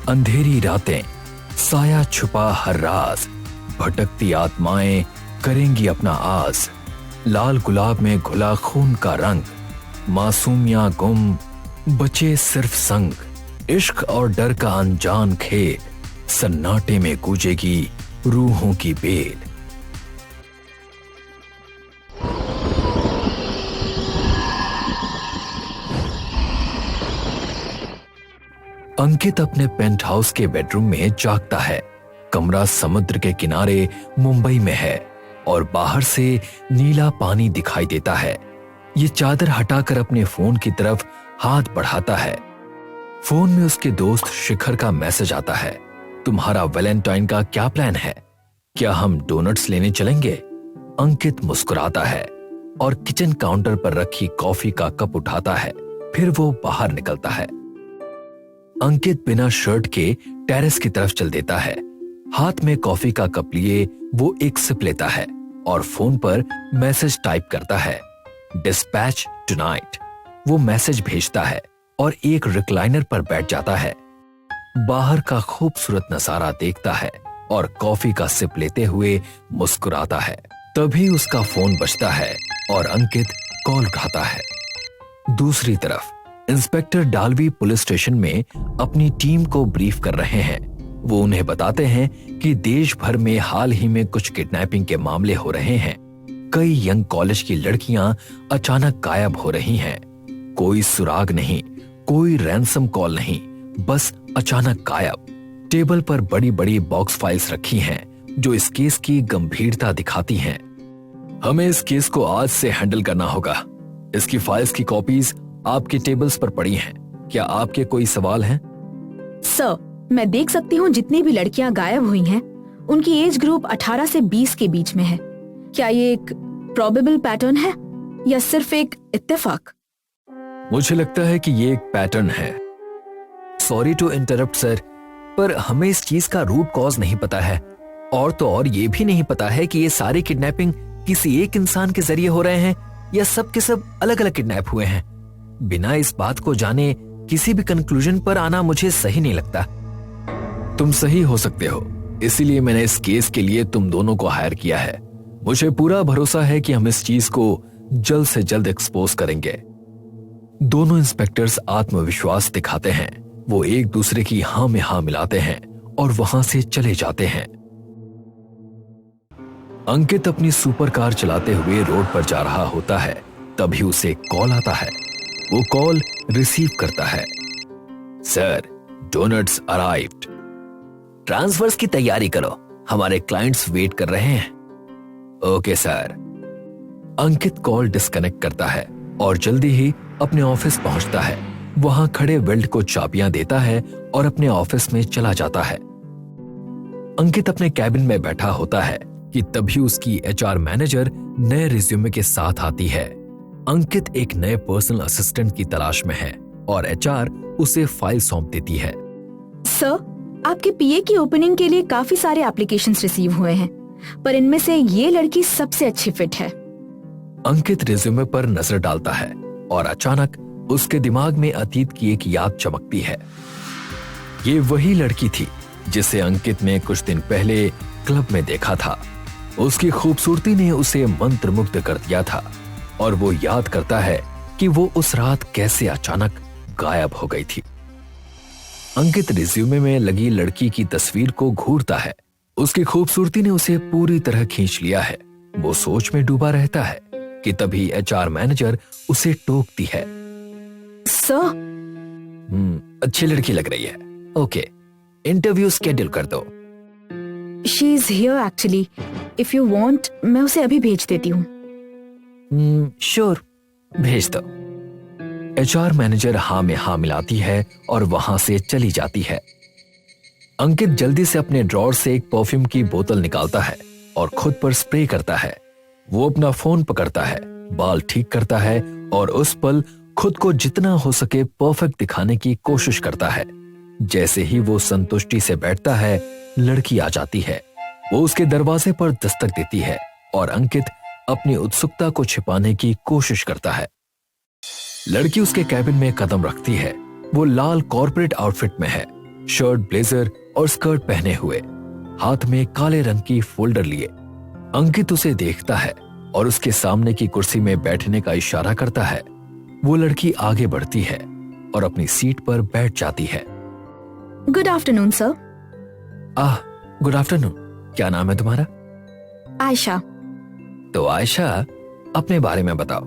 अंधेरी रातें, साया छुपा हर राज, भटकती आत्माएं करेंगी अपना आस। लाल गुलाब में घुला खून का रंग, मासूमियां गुम बचे सिर्फ संग। इश्क और डर का अनजान खेल, सन्नाटे में गूंजेगी रूहों की बेल। अंकित अपने पेंट हाउस के बेडरूम में जागता है। कमरा समुद्र के किनारे मुंबई में है और बाहर से नीला पानी दिखाई देता है। ये चादर हटाकर अपने फोन की तरफ हाथ बढ़ाता है। फोन में उसके दोस्त शिखर का मैसेज आता है, तुम्हारा वैलेंटाइन का क्या प्लान है? क्या हम डोनट्स लेने चलेंगे? अंकित मुस्कुराता है और किचन काउंटर पर रखी कॉफी का कप उठाता है। फिर वो बाहर निकलता है। अंकित बिना शर्ट के टेरेस की तरफ चल देता है। हाथ में कॉफी का कप लिए वो एक सिप लेता है और फोन पर मैसेज टाइप करता है, डिस्पैच टुनाइट। वो मैसेज भेजता है और एक रिक्लाइनर पर बैठ जाता है। बाहर का खूबसूरत नजारा देखता है और कॉफी का सिप लेते हुए मुस्कुराता है। तभी उसका फोन बजता है और अंकित कॉल उठाता है। दूसरी तरफ इंस्पेक्टर डालवी पुलिस स्टेशन में अपनी टीम को ब्रीफ कर रहे हैं। वो उन्हें बताते हैं कि देश भर में हाल ही में कुछ किडनैपिंग के मामले हो रहे हैं। कई यंग कॉलेज की लड़कियां अचानक गायब हो रही हैं। कोई सुराग नहीं, कोई रैंसम कॉल नहीं, बस अचानक गायब। टेबल पर बड़ी बड़ी बॉक्स फाइल्स रखी हैं जो इस केस की गंभीरता दिखाती हैं। हमें इस केस को आज से हैंडल करना होगा। इसकी फाइल्स की कॉपीज आपके टेबल्स पर पड़ी हैं। क्या आपके कोई सवाल हैं? सर, मैं देख सकती हूँ जितनी भी लड़कियां गायब हुई हैं, उनकी एज ग्रुप 18 से 20 के बीच में है। क्या ये एक प्रोबेबल पैटर्न है या सिर्फ एक इत्तेफाक? मुझे लगता है कि ये एक पैटर्न है। सॉरी टू इंटरप्ट सर, पर हमें इस चीज का रूट कॉज नहीं पता है। और तो और ये भी नहीं पता है कि ये सारे किडनैपिंग किसी एक इंसान के जरिए हो रहे हैं या सब के सब अलग अलग किडनैप हुए हैं। बिना इस बात को जाने किसी भी कंक्लूजन पर आना मुझे सही नहीं लगता। तुम सही हो सकते हो, इसीलिए मैंने इस केस के लिए तुम दोनों को हायर किया है। मुझे पूरा भरोसा है कि हम इस चीज को जल्द से जल्द एक्सपोज करेंगे। दोनों इंस्पेक्टर्स आत्मविश्वास दिखाते हैं। वो एक दूसरे की हां में हां मिलाते हैं और वहां से चले जाते हैं। अंकित अपनी सुपर कार चलाते हुए रोड पर जा रहा होता है। तभी उसे कॉल आता है। वो कॉल रिसीव करता है। Sir, donuts arrived. ट्रांसफर्स की तैयारी करो, हमारे क्लाइंट्स वेट कर रहे हैं। Okay sir. Ankit call disconnect करता है और जल्दी ही अपने ऑफिस पहुंचता है। वहां खड़े वेल्ड को चाबियां देता है और अपने ऑफिस में चला जाता है। अंकित अपने कैबिन में बैठा होता है कि तभी उसकी एचआर मैनेजर नए रिज्यूमे के साथ आती है। अंकित एक नए पर्सनल असिस्टेंट की तलाश में है और एचआर उसे फाइल सौंप देती है। सर, आपके पीए की ओपनिंग के लिए काफी सारे एप्लीकेशंस रिसीव हुए हैं, पर इनमें से ये लड़की सबसे अच्छी फिट है। अंकित रिज्यूमे पर नजर डालता है और अचानक उसके दिमाग में अतीत की एक याद चमकती है। ये वही लड़की थी जिसे अंकित ने कुछ दिन पहले क्लब में देखा था। उसकी खूबसूरती ने उसे मंत्रमुग्ध कर दिया था और वो याद करता है कि वो उस रात कैसे अचानक गायब हो गई थी। अंकित रिज्यूमे में लगी लड़की की तस्वीर को घूरता है। उसकी खूबसूरती ने उसे पूरी तरह खींच लिया है। वो सोच में डूबा रहता है कि तभी एचआर मैनेजर उसे टोकती है। सर, अच्छी लड़की लग रही है। ओके, इंटरव्यू स्केड्यूल कर दो। She is here actually. If you want, मैं उसे अभी भेज देती हूँ। श्योर, भेज दो। एचआर मैनेजर हां में हां मिलाती है और वहां से चली जाती है। अंकित जल्दी से अपने ड्रॉर से एक परफ्यूम की बोतल निकालता है और खुद पर स्प्रे करता है। वो अपना फोन पकड़ता है, बाल ठीक करता है और उस पल खुद को जितना हो सके परफेक्ट दिखाने की कोशिश करता है। जैसे ही वो संतुष्टि से बैठता है, लड़की आ जाती है। वो उसके दरवाजे पर दस्तक देती है और अंकित अपनी उत्सुकता को छिपाने की कोशिश करता है। लड़की उसके कैबिन में कदम रखती है। वो लाल कॉर्पोरेट आउटफिट में है। शर्ट, ब्लेजर और स्कर्ट पहने हुए, हाथ में काले रंग की फोल्डर लिए। अंकित उसे देखता है और उसके सामने की कुर्सी में बैठने का इशारा करता है। वो लड़की आगे बढ़ती है और अपनी सीट पर बैठ जाती है। Good afternoon sir. Good afternoon. क्या नाम है तुम्हारा? आयशा। तो आयशा, अपने बारे में बताओ।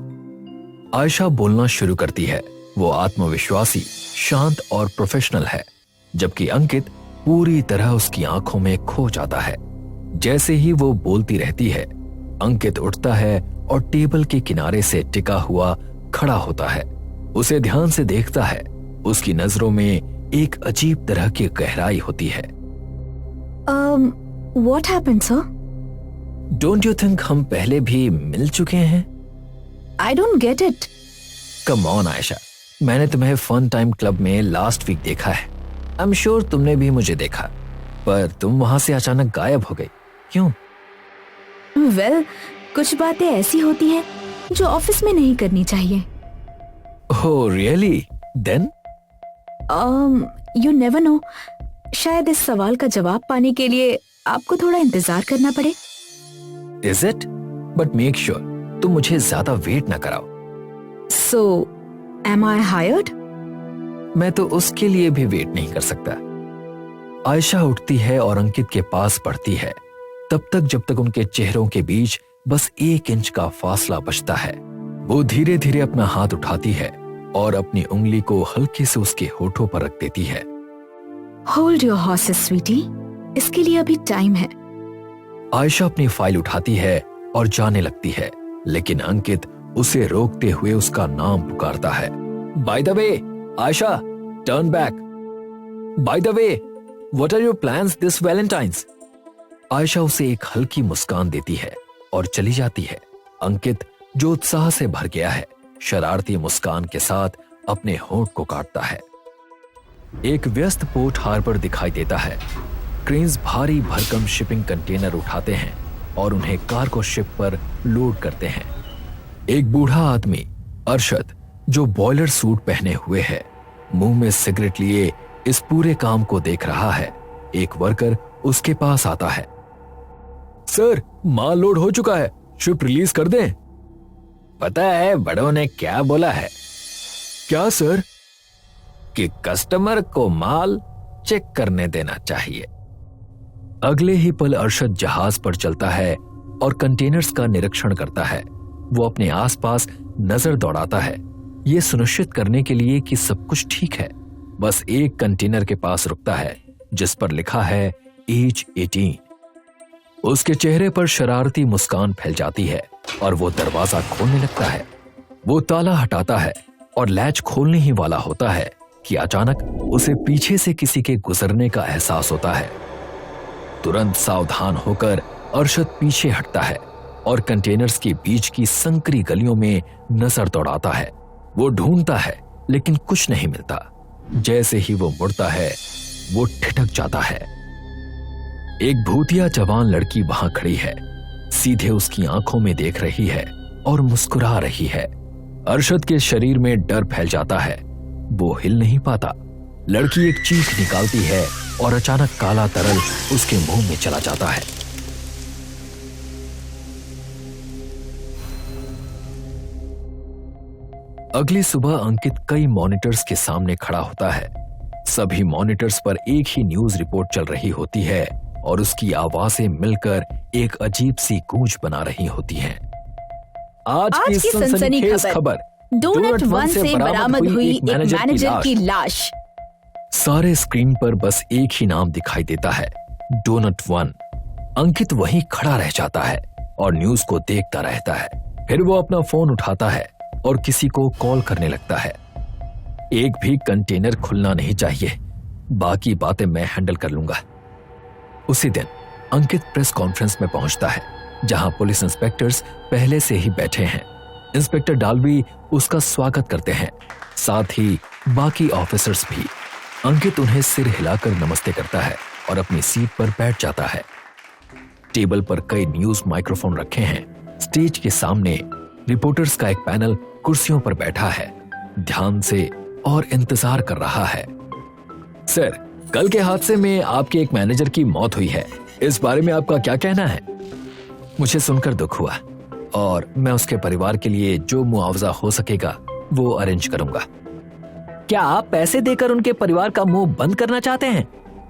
आयशा बोलना शुरू करती है। वो आत्मविश्वासी, शांत और प्रोफेशनल है, जबकि अंकित पूरी तरह उसकी आंखों में खो जाता है। जैसे ही वो बोलती रहती है, अंकित उठता है और टेबल के किनारे से टिका हुआ खड़ा होता है। उसे ध्यान से देखता है। उसकी नजरों में एक अजीब तरह की गहराई होती है। What happened, sir? Don't you think हम पहले भी मिल चुके हैं? I don't get it. Come on Ayesha, मैंने तुम्हें फन टाइम क्लब में लास्ट वीक देखा है। आई एम श्योर तुमने भी मुझे देखा, पर तुम वहां से अचानक गायब हो गई, क्यों? Well, कुछ बातें ऐसी होती हैं जो ऑफिस में नहीं करनी चाहिए। Oh really? Then? You never know. शायद इस सवाल का जवाब पाने के लिए आपको थोड़ा इंतजार करना पड़े। Is it? But make sure तुम मुझे ज्यादा वेट ना कराओ। So, am I hired? मैं तो उसके लिए भी वेट नहीं कर सकता। आयशा उठती है और अंकित के पास बढ़ती है, तब तक जब तक उनके चेहरों के बीच बस 1 इंच का फासला बचता है। वो धीरे धीरे अपना हाथ उठाती है और अपनी उंगली को हल्के से उसके होठों पर रख देती है। Hold your horses, sweetie. इसके लिए अभी टाइम है। आयशा अपनी फाइल उठाती है और जाने लगती है, लेकिन अंकित उसे रोकते हुए उसका नाम पुकारता है। By the way, Ayesha, turn back. By the way, what are your plans this Valentine's? Ayesha उसे एक हल्की मुस्कान देती है और चली जाती है। अंकित, जो उत्साह से भर गया है, शरारती मुस्कान के साथ अपने होंठ को काटता है। एक व्यस्त पोर्ट हार्बर दिखाई देता है। क्रेन्स भारी भरकम शिपिंग कंटेनर उठाते हैं और उन्हें कार्गो शिप पर लोड करते हैं। एक बूढ़ा आदमी, अरशद, जो बॉयलर सूट पहने हुए है, मुंह में सिगरेट लिए इस पूरे काम को देख रहा है। एक वर्कर उसके पास आता है। सर, माल लोड हो चुका है, शिप रिलीज कर दें। पता है बड़ों ने क्या बोला है? क्या सर? कि कस्टमर को माल चेक करने देना चाहिए। अगले ही पल अरशद जहाज पर चलता है और कंटेनर्स का निरीक्षण करता है। वो अपने आसपास नजर दौड़ाता है, ये सुनिश्चित करने के लिए कि सब कुछ ठीक है। बस एक कंटेनर के पास रुकता है जिस पर लिखा है एज 18। उसके चेहरे पर शरारती मुस्कान फैल जाती है और वो दरवाजा खोलने लगता है। वो ताला हटाता है और लैच खोलने ही वाला होता है कि अचानक उसे पीछे से किसी के गुजरने का एहसास होता है। तुरंत सावधान होकर अरशद पीछे हटता है और कंटेनर्स के बीच की संकरी गलियों में नजर दौड़ाता है। वो ढूंढता है लेकिन कुछ नहीं मिलता। जैसे ही वो मुड़ता है, वो ठिठक जाता है। एक भूतिया जवान लड़की वहां खड़ी है, सीधे उसकी आंखों में देख रही है और मुस्कुरा रही है। अरशद के शरीर में डर फैल जाता है। वो हिल नहीं पाता। लड़की एक चीख निकालती है और अचानक काला तरल उसके मुंह में चला जाता है। अगली सुबह अंकित कई मॉनिटर्स के सामने खड़ा होता है। सभी मॉनिटर्स पर एक ही न्यूज रिपोर्ट चल रही होती है और उसकी आवाजें मिलकर एक अजीब सी गूंज बना रही होती हैं। आज की सनसनीखेज खबर, डोनट वन से बरामद हुई एक मैनेजर की लाश। सारे स्क्रीन पर बस एक ही नाम दिखाई देता है, डोनट वन। अंकित वहीं खड़ा रह जाता है और न्यूज को देखता रहता है। फिर वो अपना फोन उठाता है और किसी को कॉल करने लगता है। एक भी कंटेनर खुलना नहीं चाहिए, बाकी बातें मैं हैंडल कर लूंगा। उसी दिन अंकित प्रेस कॉन्फ्रेंस में पहुंचता है, जहां पुलिस इंस्पेक्टर्स पहले से ही बैठे हैं। इंस्पेक्टर डाल्बी उसका स्वागत करते हैं, साथ ही बाकी ऑफिसर्स भी। अंकित उन्हें सिर हिलाकर नमस्ते करता है और अपनी सीट पर बैठ जाता है। टेबल पर कई न्यूज माइक्रोफोन रखे हैं। स्टेज के सामने रिपोर्टर्स का एक पैनल कुर्सियों पर बैठा है, ध्यान से और इंतजार कर रहा है। सर, कल के हादसे में आपके एक मैनेजर की मौत हुई है, इस बारे में आपका क्या कहना है? मुझे सुनकर दुख हुआ और मैं उसके परिवार के लिए जो मुआवजा हो सकेगा वो अरेंज करूंगा। क्या आप पैसे देकर उनके परिवार का मुंह बंद करना चाहते हैं?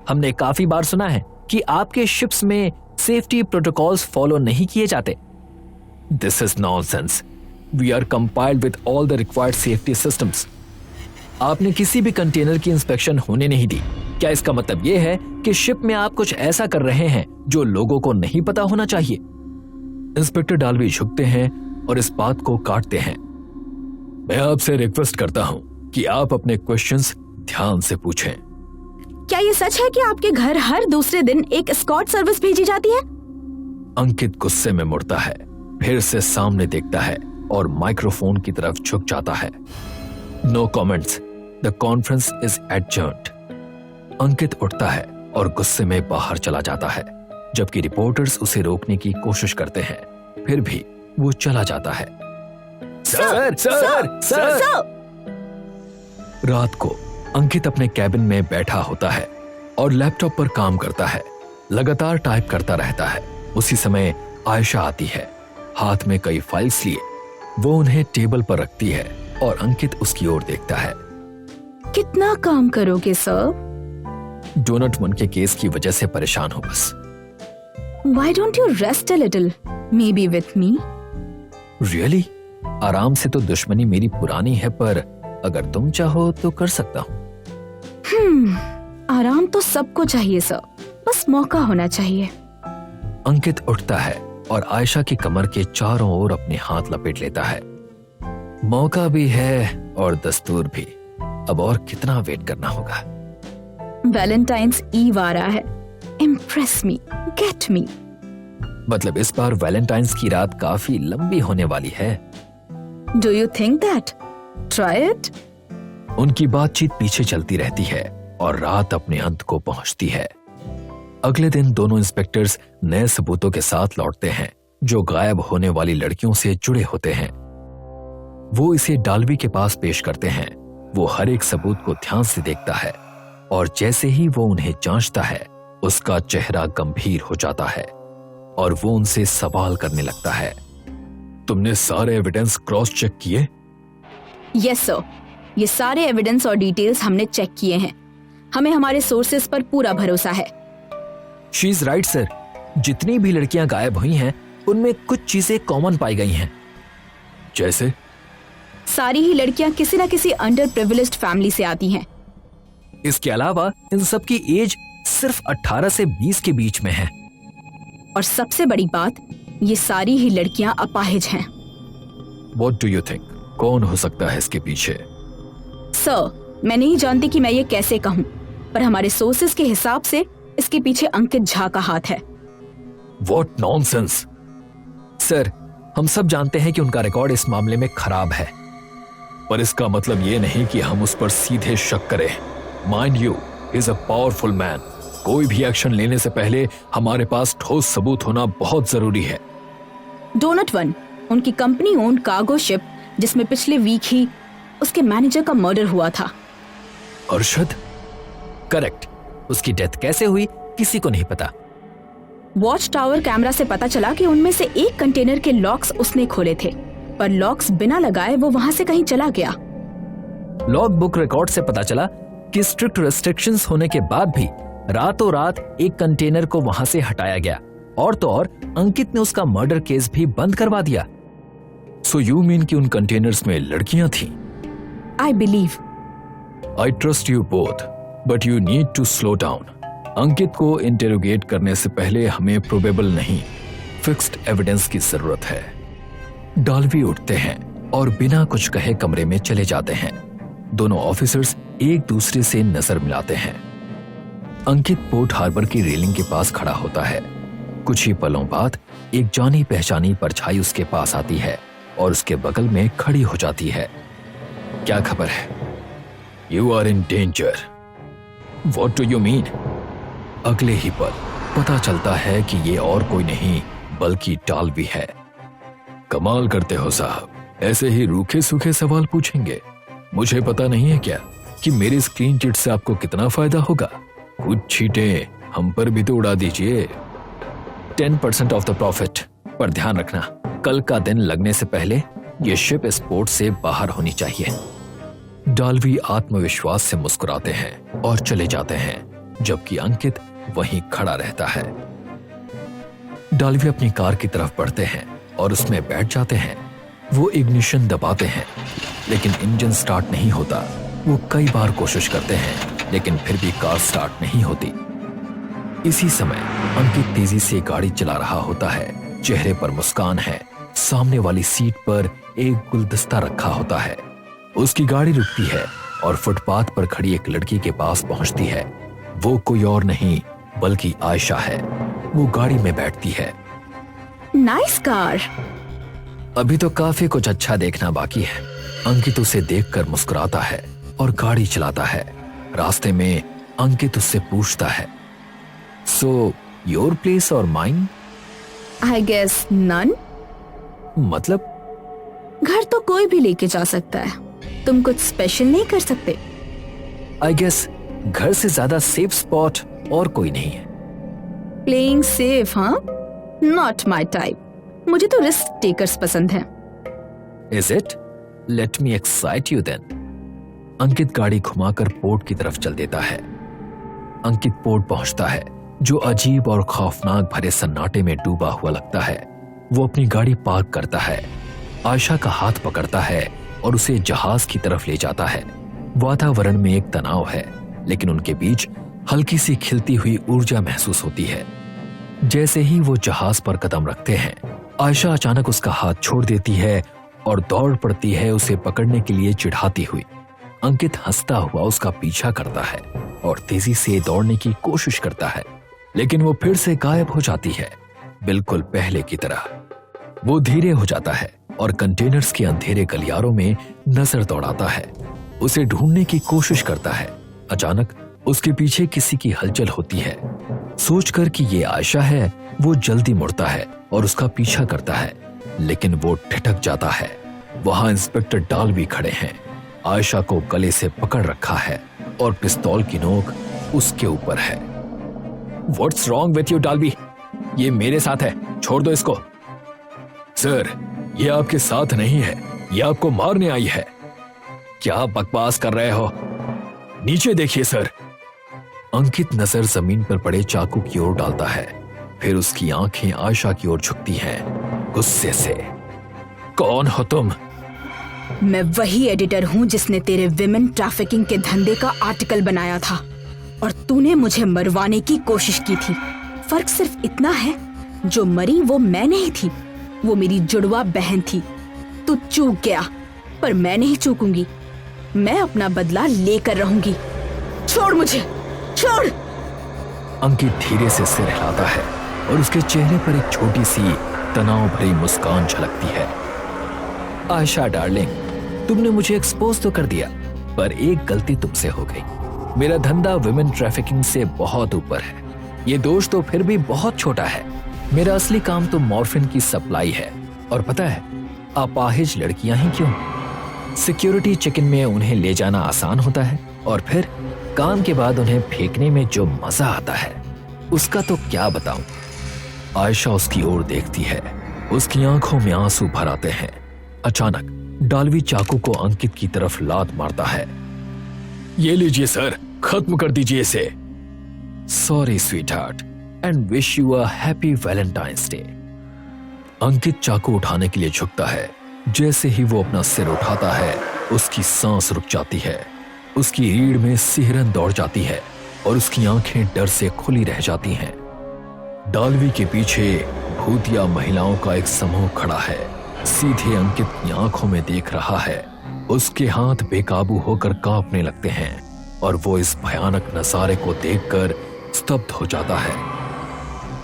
हमने काफी बार सुना है कि आपके शिप्स में सेफ्टी प्रोटोकॉल्स फॉलो नहीं किए जाते। This is nonsense. We are compiled with all the required safety systems. आपने किसी भी कंटेनर की इंस्पेक्शन होने नहीं दी। क्या इसका मतलब यह है कि शिप में आप कुछ ऐसा कर रहे हैं जो लोगों को नहीं पता होना चाहिए? इंस्पेक्टर डाल्वी झुकते हैं और इस बात को काटते हैं। मैं आपसे रिक्वेस्ट करता हूं कि आप अपने क्वेश्चंस ध्यान से पूछें। क्या ये सच है कि आपके घर हर दूसरे दिन एक एस्कॉर्ट सर्विस भेजी जाती है? अंकित गुस्से में मुड़ता है, फिर से सामने देखता है और माइक्रोफोन की तरफ झुक जाता है। No comments, the conference is adjourned. Ankit उठता है और गुस्से में बाहर चला जाता है, जबकि रिपोर्टर्स उसे रोकने की कोशिश करते हैं, फिर भी वो चला जाता है। Sir, sir, sir, sir. रात को अंकित अपने कैबिन में बैठा होता है और लैपटॉप पर काम करता है, लगातार टाइप करता रहता है। उसी समय आयशा आती है, हाथ में कई फाइल्स लिए। वो उन्हें टेबल पर रखती है और अंकित उसकी ओर देखता है। कितना काम करोगे सर? डोनट मन के केस की वजह से परेशान हो बस। Why don't you rest a little? Maybe with me? Really? आराम से तो दुश्मनी मेरी पुरानी है, पर अगर तुम चाहो तो कर सकता हूँ। आराम तो सबको चाहिए सर, बस मौका होना चाहिए। अंकित उठता है और आयशा की कमर के चारों ओर अपने हाथ लपेट लेता है। मौका भी है और दस्तूर भी। अब और कितना वेट करना होगा? वैलेंटाइंस ईव आ रहा है। Impress me, get me. मतलब इस बार वैलेंटाइंस की रात काफी लंबी होने वाली है। Do you think that? Try it. उनकी बातचीत पीछे चलती रहती है और रात अपने अंत को पहुंचती है। अगले दिन दोनों इंस्पेक्टर्स नए सबूतों के साथ लौटते हैं जो गायब होने वाली लड़कियों से जुड़े होते हैं। वो इसे डाल्वी के पास पेश करते हैं। वो हर एक सबूत को ध्यान से देखता है और जैसे ही वो उन्हें जांचता है, उसका चेहरा गंभीर हो जाता है और वो उनसे सवाल करने लगता है। तुमने सारे एविडेंस क्रॉस चेक किए? यस सर, ये सारे एविडेंस और डिटेल्स हमने चेक किए हैं। हमें हमारे सोर्सेस पर पूरा भरोसा है। She is right sir. जितनी भी लड़कियां गायब हुई हैं, उनमें कुछ चीजें कॉमन पाई गई हैं। जैसे? सारी ही लड़कियां किसी न किसी अंडर प्रिविलेज्ड फैमिली से आती हैं। इसके अलावा इन सब की एज सिर्फ 18 से 20 के बीच में है। और सबसे बड़ी बात, ये सारी ही लड़कियां अपाहिज हैं। What do you think? कौन हो सकता है इसके पीछे? सर, मैं नहीं जानती कि मैं ये कैसे कहूँ, पर हमारे सोर्सेस के हिसाब से इसके पीछे अंकित झा का हाथ है। What nonsense! सर, हम सब जानते हैं कि उनका रिकॉर्ड इस मामले में खराब है, पर इसका मतलब ये नहीं कि हम उस पर सीधे शक करें। Mind you, he is a powerful man. कोई भी एक्शन लेने से पहले हमारे पास ठोस सबूत होना बहुत जरूरी है। डोनट वन, उनकी कंपनी ओन्ड कार्गो शिप, जिसमें पिछले वीक ही उसके मैनेजर का मर्डर हुआ था। अरशद? करेक्ट। उसकी डेथ कैसे हुई किसी को नहीं पता। वॉच टावर कैमरा से पता चला कि उनमें से एक कंटेनर के लॉक्स उसने खोले थे, पर लॉक्स बिना लगाए वो वहां से कहीं चला गया। लॉग बुक रिकॉर्ड से पता चला कि स्ट्रिक्ट रेस्ट्रिक्शंस होने के बाद भी रातों रात एक कंटेनर को वहां से हटाया गया, और तो और अंकित ने उसका मर्डर केस भी बंद करवा दिया। सो यू मीन कि उन कंटेनर्स में लड़कियां थीं? I believe. I trust you both, but you need to slow down. Ankit को इंटेरोगेट करने से पहले हमें प्रोबेबल नहीं, फिक्स्ड एविडेंस की जरूरत है। डाल्वी उठते हैं और बिना कुछ कहे कमरे में चले जाते हैं। दोनों ऑफिसर्स एक दूसरे से नजर मिलाते हैं। अंकित पोर्ट हार्बर की रेलिंग के पास खड़ा होता है। कुछ ही पलों बाद एक जानी पहचानी परछाई उसके पास आती है और उसके बगल में खड़ी हो जाती है। क्या खबर है? You are in danger. What do you mean? अगले ही पल पता चलता है कि ये और कोई नहीं बल्कि डाल्वी है। कमाल करते हो साहब, ऐसे ही रूखे सूखे सवाल पूछेंगे। मुझे पता नहीं है क्या कि मेरी स्क्रीन चिट से आपको कितना फायदा होगा? कुछ छींटे हम पर भी तो उड़ा दीजिए। 10% ऑफ द प्रॉफिट, पर ध्यान रखना कल का दिन लगने से पहले ये शिप इस पोर्ट से बाहर होनी चाहिए। डाल्वी आत्मविश्वास से मुस्कुराते हैं और चले जाते हैं, जबकि अंकित वहीं खड़ा रहता है। डाल्वी अपनी कार की तरफ बढ़ते हैं और उसमें बैठ जाते हैं। वो इग्निशन दबाते हैं, लेकिन इंजन स्टार्ट नहीं होता। वो कई बार कोशिश करते हैं, लेकिन फिर भी कार स्टार्ट नहीं होती। इसी समय अंकित तेजी से गाड़ी चला रहा होता है। चेहरे पर मुस्कान है। सामने वाली सीट पर एक गुलदस्ता रखा होता है। उसकी गाड़ी रुकती है और फुटपाथ पर खड़ी एक लड़की के पास पहुंचती है। वो कोई और नहीं बल्कि आयशा है। वो गाड़ी में बैठती है। Nice car. अभी तो काफी कुछ अच्छा देखना बाकी है। अंकित उसे देखकर मुस्कुराता है और गाड़ी चलाता है। रास्ते में अंकित उससे पूछता है, सो योर प्लेस और माइन? I guess none. मतलब? घर तो कोई भी लेके जा सकता है, तुम कुछ स्पेशल नहीं कर सकते? आई गेस घर से ज्यादा सेफ स्पॉट और कोई नहीं है। प्लेइंग सेफ, हाँ? Not my type. मुझे तो रिस्क टेकर्स पसंद है। Is it? Let me excite you then. Ankit गाड़ी घुमाकर पोर्ट की तरफ चल देता है। अंकित पोर्ट पहुंचता है, जो अजीब और खौफनाक भरे सन्नाटे में डूबा हुआ लगता है। वो अपनी गाड़ी पार्क करता है, आयशा का हाथ पकड़ता है और उसे जहाज की तरफ ले जाता है। वातावरण में एक तनाव है, लेकिन उनके बीच हल्की सी खिलती हुई ऊर्जा महसूस होती है। जैसे ही वो जहाज पर कदम रखते हैं, आयशा अचानक उसका हाथ छोड़ देती है और दौड़ पड़ती है उसे पकड़ने के लिए चिढ़ाती हुई। अंकित हंसता हुआ उसका पीछा करता है और तेजी से दौड़ने की कोशिश करता है, लेकिन वो फिर से गायब हो जाती है, बिल्कुल पहले की तरह। वो धीरे हो जाता है और कंटेनर्स के अंधेरे गलियारों में नजर दौड़ाता है। उसे ढूंढने की कोशिश करता है। अचानक उसके पीछे किसी की हलचल होती है। सोचकर कि ये आयशा है, वो जल्दी मुड़ता है और उसका पीछा करता है, लेकिन वो ठिठक जाता है। वहां इंस्पेक्टर डाल्वी खड़े हैं। आयशा को गले से पकड़ रखा है और पिस्तौल की नोक उसके ऊपर है। What's wrong with you Dalvi? ये मेरे साथ है, छोड़ दो इसको। सर, ये आपके साथ नहीं है, ये आपको मारने आई है। क्या बकवास कर रहे हो? नीचे देखिए सर। अंकित नजर जमीन पर पड़े चाकू की ओर डालता है, फिर उसकी आंखें आयशा की ओर झुकती हैं, गुस्से से। कौन हो तुम? मैं वही एडिटर हूँ जिसने तेरे विमेन ट्रैफिकिंग के धंधे का आर्टिकल बनाया था, और तूने मुझे मरवाने की कोशिश की थी। फर्क सिर्फ इतना है, जो मरी वो मैं नहीं थी, वो मेरी जुड़वा बहन थी। तू चूक गया, पर मैं नहीं चूकूंगी। मैं अपना बदला लेकर रहूंगी। छोड़ मुझे, छोड़। अंकित धीरे से सिर हिलाता है और उसके चेहरे पर एक छोटी सी तनाव भरी मुस्कान झलकती है। आयशा डार्लिंग, तुमने मुझे एक्सपोज तो कर दिया, पर एक गलती तुमसे हो गई। मेरा धंधा विमेन ट्रैफिकिंग से बहुत ऊपर है। ये दोष तो फिर भी बहुत छोटा है। मेरा असली काम तो मॉर्फिन की सप्लाई है, और पता है अपाहिज लड़कियां ही क्यों? सिक्योरिटी चेक इन में उन्हें ले जाना आसान होता है, और फिर काम के बाद उन्हें फेंकने में जो मजा आता है उसका तो क्या बताऊं। आयशा उसकी ओर देखती है, उसकी आंखों में आंसू भर आते हैं। अचानक डाल्वी चाकू को अंकित की तरफ लात मारता है। ये लीजिए सर, खत्म कर दीजिए इसे। Sorry sweetheart, and wish you a happy Valentine's day. Ankit चाकू उठाने के लिए झुकता है। जैसे ही वो अपना सिर उठाता है, उसकी सांस रुक जाती है। उसकी रीढ़ में सिहरन दौड़ जाती है और उसकी आंखें डर से खुली रह जाती हैं। डाल्वी के पीछे भूतिया महिलाओं का एक समूह खड़ा है, सीधे अंकित की आंखों में देख रहा है। उसके हाथ बेकाबू होकर कांपने लगते हैं और वो इस भयानक नजारे को देखकर स्तब्ध हो जाता है।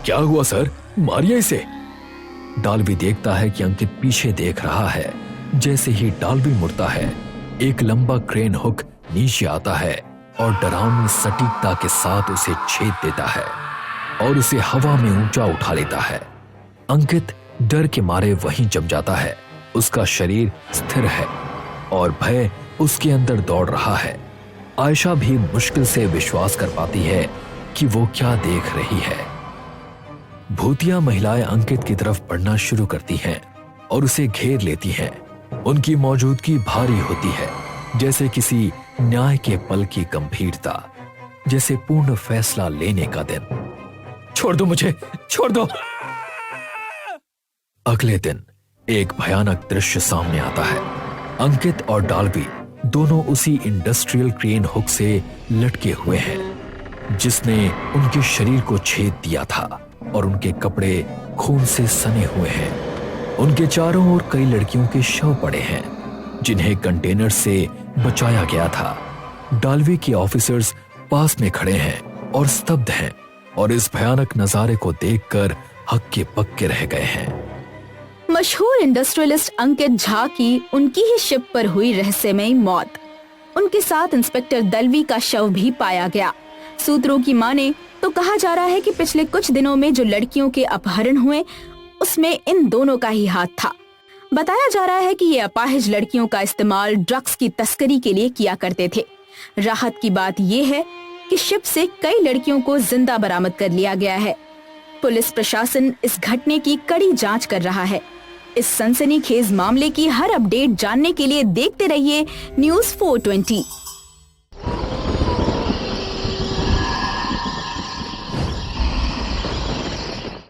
क्या हुआ सर, मारिए इसे। डाल्वी देखता है कि अंकित पीछे देख रहा है। जैसे ही डाल्वी मुड़ता है, एक लंबा क्रेन हुक नीचे आता है और डरावनी सटीकता के साथ उसे छेद देता है और उसे हवा में ऊंचा उठा लेता है। अंकित डर के मारे वहीं जम जाता है। उसका शरीर स्थिर है और भय उसके अंदर दौड़ रहा है। आयशा भी मुश्किल से विश्वास कर पाती है कि वो क्या देख रही है। भूतिया महिलाएं अंकित की तरफ बढ़ना शुरू करती हैं और उसे घेर लेती हैं। उनकी मौजूदगी भारी होती है, जैसे किसी न्याय के पल की गंभीरता, जैसे पूर्ण फैसला लेने का दिन। छोड़ दो मुझे, छोड़ दो। अगले दिन एक भयानक दृश्य सामने आता है। अंकित और डाल्वी दोनों उसी इंडस्ट्रियल क्रेन हुक से लटके हुए हैं जिसने उनके शरीर को छेद दिया था, और उनके कपड़े खून से सने हुए हैं। उनके चारों ओर कई लड़कियों के शव पड़े हैं जिन्हें कंटेनर से बचाया गया था। डाल्वी के ऑफिसर्स पास में खड़े हैं और स्तब्ध हैं, और इस भयानक नजारे को देखकर हक्के पक्के रह गए हैं। मशहूर इंडस्ट्रियलिस्ट अंकित झा की उनकी ही शिप पर हुई रहस्यमयी मौत। उनके साथ इंस्पेक्टर दलवी का शव भी पाया गया। सूत्रों की माने तो कहा जा रहा है कि पिछले कुछ दिनों में जो लड़कियों के अपहरण हुए उसमें इन दोनों का ही हाथ था। बताया जा रहा है कि ये अपाहिज लड़कियों का इस्तेमाल ड्रग्स की तस्करी के लिए किया करते थे। राहत की बात यह है कि शिप से कई लड़कियों को जिंदा बरामद कर लिया गया है। पुलिस प्रशासन इस घटने की कड़ी जांच कर रहा है। इस सनसनीखेज मामले की हर अपडेट जानने के लिए देखते रहिए न्यूज़ 420।